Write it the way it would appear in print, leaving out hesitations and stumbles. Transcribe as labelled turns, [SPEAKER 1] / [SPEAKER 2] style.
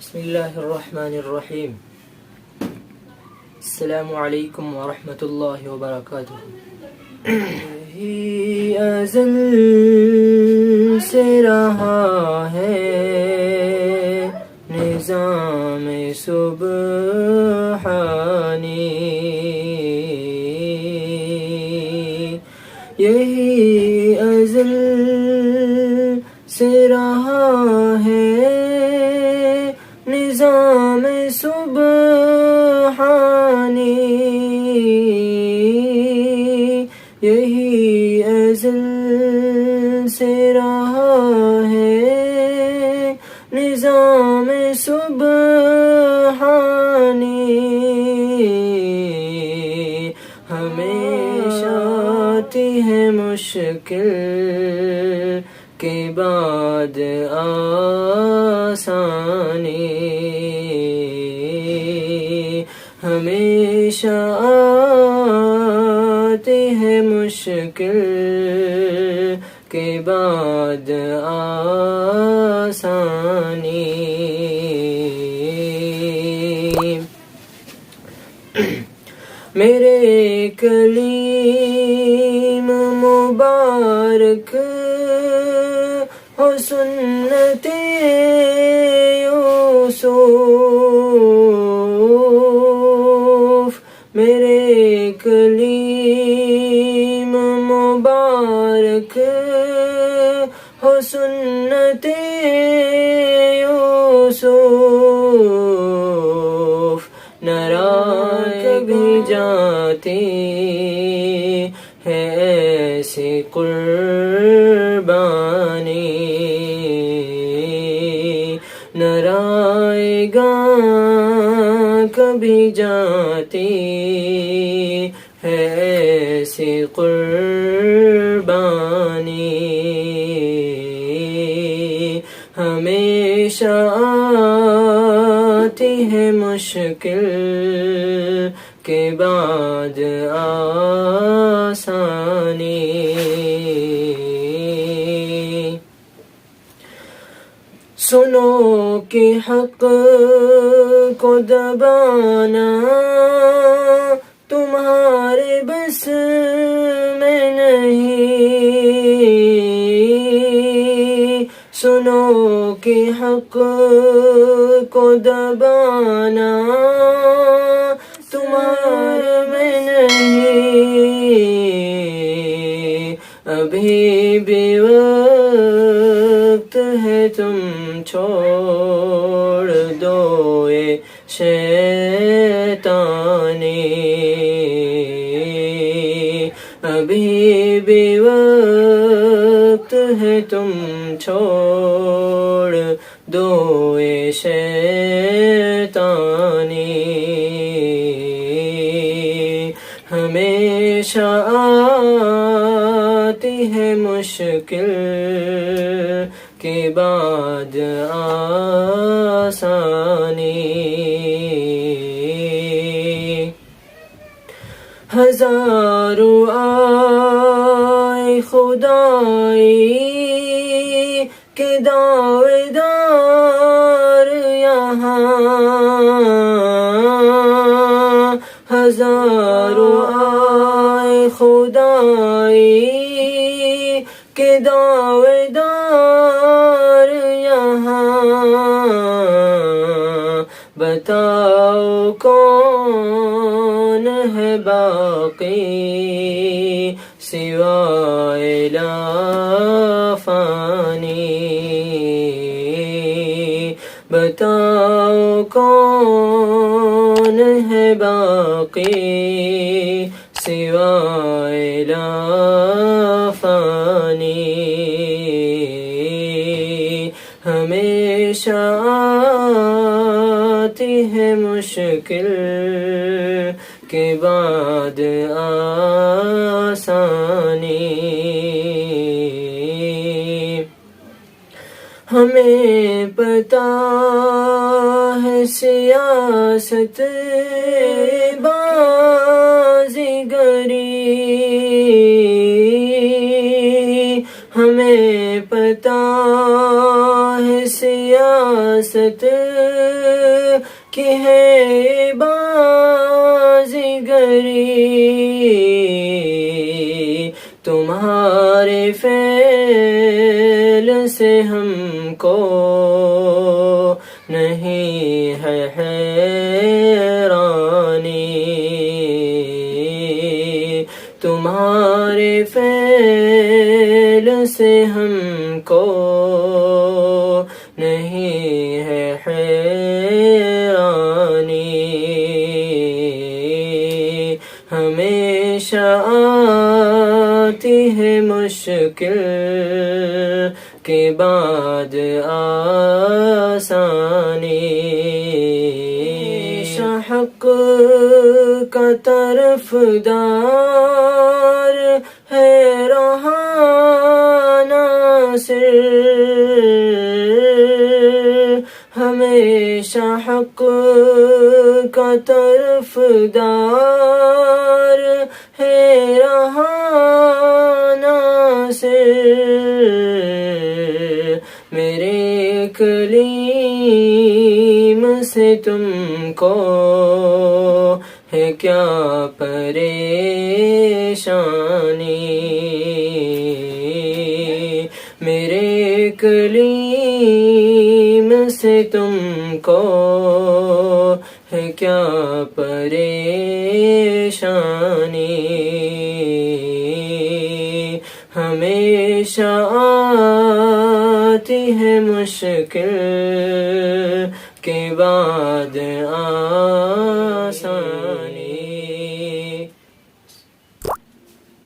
[SPEAKER 1] بسم الله الرحمن الرحیم. السلام علیکم ورحمۃ اللہ وبرکاتہ. یہی ازل سے رہا ہے نظام سبحانی، یہی ازل سے رہا ہے نظام سبحانی، یہی ازل سے رہا ہے نظام سبحانی، ہمیشہ آتی ہے مشکل کے بعد آسانی، ہمیشہ آتی ہے مشکل کے بعد آسانی. میرے کلیم مبارک ہو سنت یوسف، میرے کلیم مبارک ہو سنت یوسف، نراک بھی جاتی ہے ایسی قربانی، نرائے گا کبھی جاتی ہے ایسی قربانی، ہمیشہ آتی ہے مشکل کے بعد آسانی. سنو کہ حق کو دبانا تمہارے بس میں نہیں، سنو کہ حق کو دبانا تمہارے میں نہیں، ابھی بھی وقت ہے تم چھوڑ دو یہ شیطانی، ابھی بھی وقت ہے تم چھوڑ دو یہ شیطانی، ہمیشہ آتی ہے مشکل کے بعد آسانی. ہزاروں آئے خدائی کے دعوے دار یہاں، ہزاروں آئے خدائی کے دعوے دار یہاں، بتاؤ کون ہے باقی سوائے لا فانی، بتاؤ کون ہے باقی سوائے لا فانی، ہمیشہ آتی ہے مشکل کے بعد آسانی. ہمیں پتہ ہے سیاست بازیگری، ہمیں پتہ ہے سیاست کی ہے بازیگری، تمہارے فعل سے ہم کو نہیں ہے حیرانی، تمہارے فعل سے ہم کو نہیں ہے حیرانی، ہمیشہ آتی ہے مشکل کے بعد آسانی، حق کا طرفدار ہے رہا ناصر، ہمیشہ حق کا طرفدار ہے رہا ناصر، میرے کلیم سے تم کو ہے کیا پریشانی، میرے کلیم سے تم کو ہے کیا پریشانی، ہمیشہ آتی ہے مشکل کے بعد